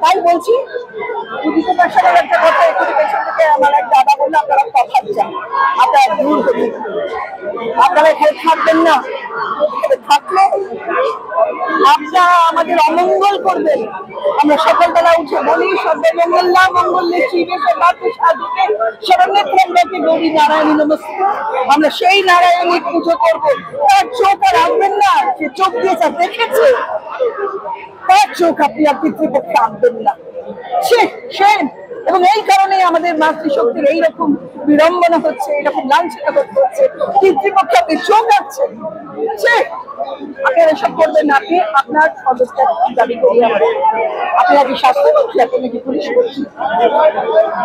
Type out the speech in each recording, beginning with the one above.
তাই বলছি দিদিকে পেশার একটা কথা একটু পেছন থেকে আমার এক দাদা বললো আপনারা কথা চান, আপনারা দূর হতে, আপনারা এখানে থাকবেন না, থাকলে আপনারা আমাদের অমঙ্গল করবেন। আমরা সকালবেলা উঠে বলি সর্বমঙ্গল না মঙ্গলে শিবে সর্বার্থ সাধকে শরণ্যে ত্র্যম্বকে গৌরী নারায়ণী নমস্তে। আমরা সেই নারায়ণীর পুজো করবো। তার চোখ আর আনবেন না, সে চোখ দিয়ে যা দেখেছে তার চোখ আপনি আর পিতৃপক্ষে আনবেন না। এবং এই কারণে আমাদের মাতৃশক্তির এইরকম বিড়ম্বনা হচ্ছে, এরকম লাঞ্ছিত করতে হচ্ছে। পিতৃপক্ষে আপনি চোখ আনছেন, আপনি এসব করবেন না। আপনি আপনার পদত্যাগ দাবি করি আমরা। আপনি আগে স্বাস্থ্যমন্ত্রী, আপনি নাকি পুলিশ করছি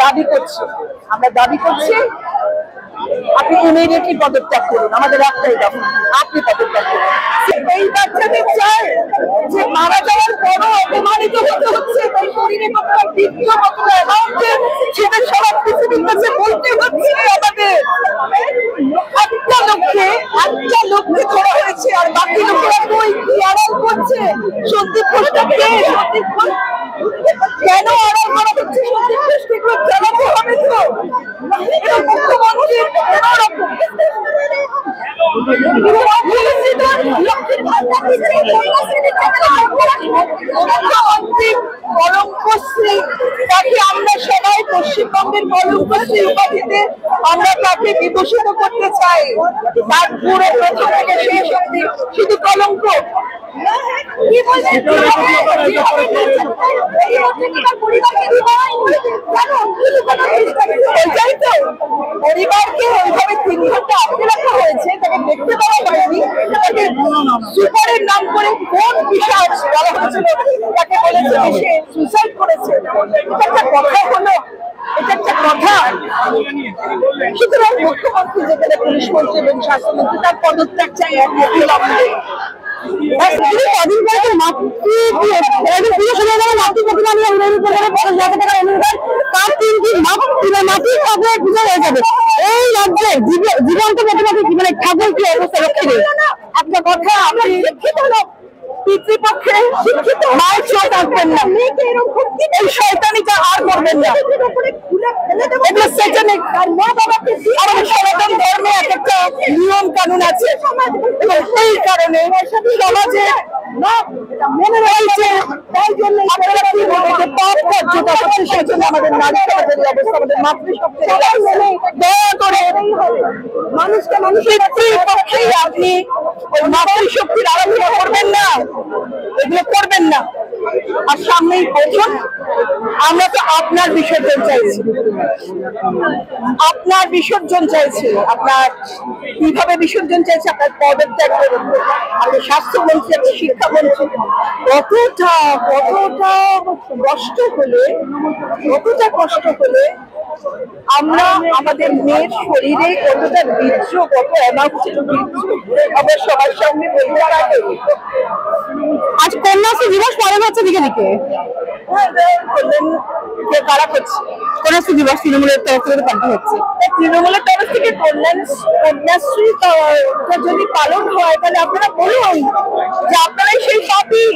দাবি করছি, আমরা দাবি করছি আপনি ইমিডিয়েটলি পদত্যাগ করুন। আমাদের একটাই দাবি, আপনি পদত্যাগ করুন। এই বাচ্চাটি চায় যে মারা যাওয়ার পরও অপমানিত হতে হচ্ছে, তাই শরীরে কতটা বৃদ্ধ কতটা অ্যামাউন্টে সেটা সারা পৃথিবীর কাছে বলতে হচ্ছে। আমাদের একটা লোককে ধরা হয়েছে আর বাকি লোকেরা কই কি আড়াল করছে? সন্দীপ ঘোষটা কে? সন্দীপ ঘোষ কেন আড়াল করা হচ্ছে? সন্দীপ ঘোষকে এগুলো জানাতে হবে তো। এটা মুখ্যমন্ত্রীর কলঙ্কশ্রী, তাকে আমরা সবাই পশ্চিমবঙ্গের কলঙ্কশ্রী উপাধিতে আমরা তাকে বিভূষিত করতে চাই। তার পুরো প্রথম থেকে শেষ অবধি শুধু কলঙ্ক। পরিবারকে ওইভাবে 3 ঘন্টা আটকে রাখা হয়েছে, তাকে দেখতে পাওয়া হয়নি। তাকে সুপারের নাম করে কোন পিশাচ বলা হয়েছিল, তাকে বলেছে সে সুইসাইড করেছে। এটা একটা কথা হলো? এটা একটা কথা? সুতরাং মুখ্যমন্ত্রী যেখানে পুলিশ মন্ত্রী এবং স্বাস্থ্যমন্ত্রী তার পদত্যাগ চাই অবিলম্বে। এই রাজ্যে জীবন্ত মানে ঠাকুর কি অবস্থা রক্ষে নেই। একটা কথা, আপনি শিক্ষিত লোক, পিতৃপক্ষে শিক্ষিত মায়ের চোখ আসবেন না, এই শয়তানিটা আর করবেন না। সনাতন ধর্মে এক একটা নিয়ম কানুন আছে এবং এই কারণে সমাজে মনে রয়েছে, তাই জন্য আপনারা কি বলে যে পাপ কার্যতা হচ্ছে, সেই জন্য আমাদের নারী সমাজের অবস্থা, আমাদের মাতৃশক্তির দয়া করে মানুষকে মানুষের পক্ষে আপনি ওই মাতৃশক্তির আরাধনা করবেন না, এগুলো করবেন না। আর সামনেই বলুন, আমরা তো আপনার বিসর্জন চাইছি, আপনার বিসর্জন চাইছি। আপনার কিভাবে বিসর্জন চাইছে? আপনার পদত্যাগ করুন। আপনি স্বাস্থ্যমন্ত্রী, আপনি শিক্ষামন্ত্রী। কতটা কষ্ট হলে আমরা আমাদের মেয়ের শরীরে কতটা বীর্য, কত অ্যামাউন্টের বীর্য আমরা সবার সামনে বলতে পারি। আজ কন্যাশ্রী দিবস পালন হচ্ছে দিকে দিকে, কারা করছে? কন্যাশ্রী দিবস তৃণমূলের তরফ থেকে পালন হচ্ছে। তৃণমূলের তরফ থেকে কন্যাশ্রী যদি পালন হয়, তাহলে আপনারা বলুন যে আপনারাই সেই পাপী,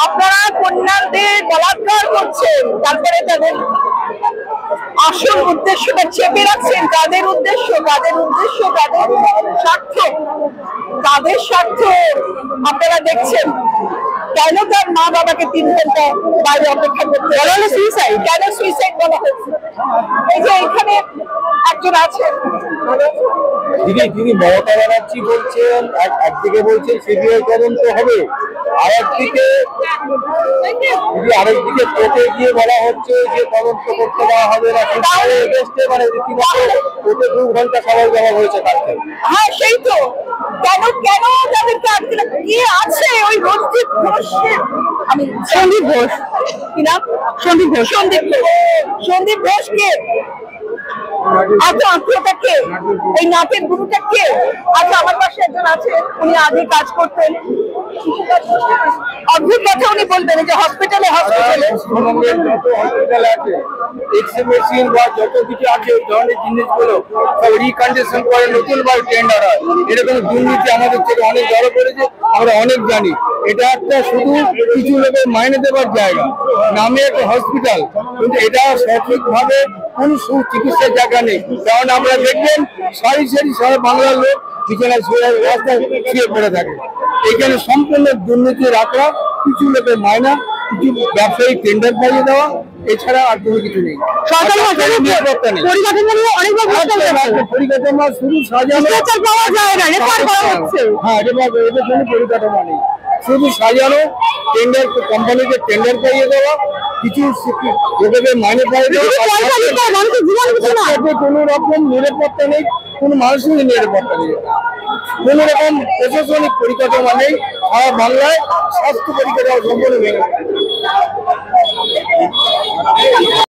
আপনারা কন্যাদের বলাৎকার করছেন, তারপরে তাদের আসল উদ্দেশ্যটা চেপে রাখছেন। কাদের উদ্দেশ্য? তাদের স্বার্থ আপনারা দেখছেন। কেন তার মা বাবাকে 3 ঘন্টা বাইরে অপেক্ষা করতে বলা হলো? সুইসাইড। কেন সুইসাইড বলা হচ্ছে? এই যে এখানে একজন আছেন, তিনি মমতা ব্যানার্জি বলছেন, একদিকে বলছেন সিবিআই তদন্ত হবে, আরেকদিকে কোর্টে গিয়ে বলা হচ্ছে যে তদন্ত করতে দেওয়া হবে না। মানে কোর্টে 2 ঘন্টা সময় দেওয়া হয়েছে তাকে। হ্যাঁ, সেই তো। কেন তাদেরকে আটকে কে আছে? ওই রঞ্জিত ঘোষ, আমি সন্দীপ ঘোষ, কি নাম? সন্দীপ ঘোষ কে? আচ্ছা, আত্মীয়তা কে? এই নাটের গুরুটা কে? আচ্ছা, আমার পাশে একজন আছে, উনি আগে কাজ করতেন অদ্ভুত কথা উনি বলবেন যে হসপিটালে পশ্চিমবঙ্গের যত হসপিটাল আছে এক্সরে মেশিন বা যত কিছু আছে ওই ধরনের জিনিসগুলো সব রিকন্ডিশন করে নতুন ভাবে টেন্ডার হয়। এরকম দুর্নীতি আমাদের থেকে অনেক ধরা পড়েছে, আমরা অনেক জানি। এটা একটা শুধু কিছু লোকের মাইনে দেওয়ার জায়গা, নামে একটা হসপিটাল, কিন্তু এটা সঠিকভাবে কোন সুচিকিৎসার জায়গা নেই। কারণ আমরা দেখবেন সারি সারি সারা বাংলার লোক বিছানায় শুয়ে রাস্তায় শুয়ে পড়ে থাকে। এখানে সম্পূর্ণ দুর্নীতি রাখা, কিছু লোকের মায়না, কিছু ব্যবসায়ী টেন্ডার পাইয়ে দেওয়া, এছাড়া আর কোনো কিছু নেই। সরকারি নিরাপত্তা নেই। পরিকাঠামো শুধু সাজানো, হ্যাঁ এটা কোনো পরিকাঠামো নেই, শুধু সাজানো, টেন্ডার কোম্পানিকে টেন্ডার পাইয়ে দেওয়া, কিছু লোকেদের মাইনে পাইয়ে দেওয়া, কোনো রকম নিরাপত্তা নেই, কোনো মানুষেরই নিরাপত্তা নেই, কোন রকম প্রশাসনিক পরিকাঠামো নেই। সারা বাংলায় স্বাস্থ্য পরিকাঠামো সম্পূর্ণ ভেঙে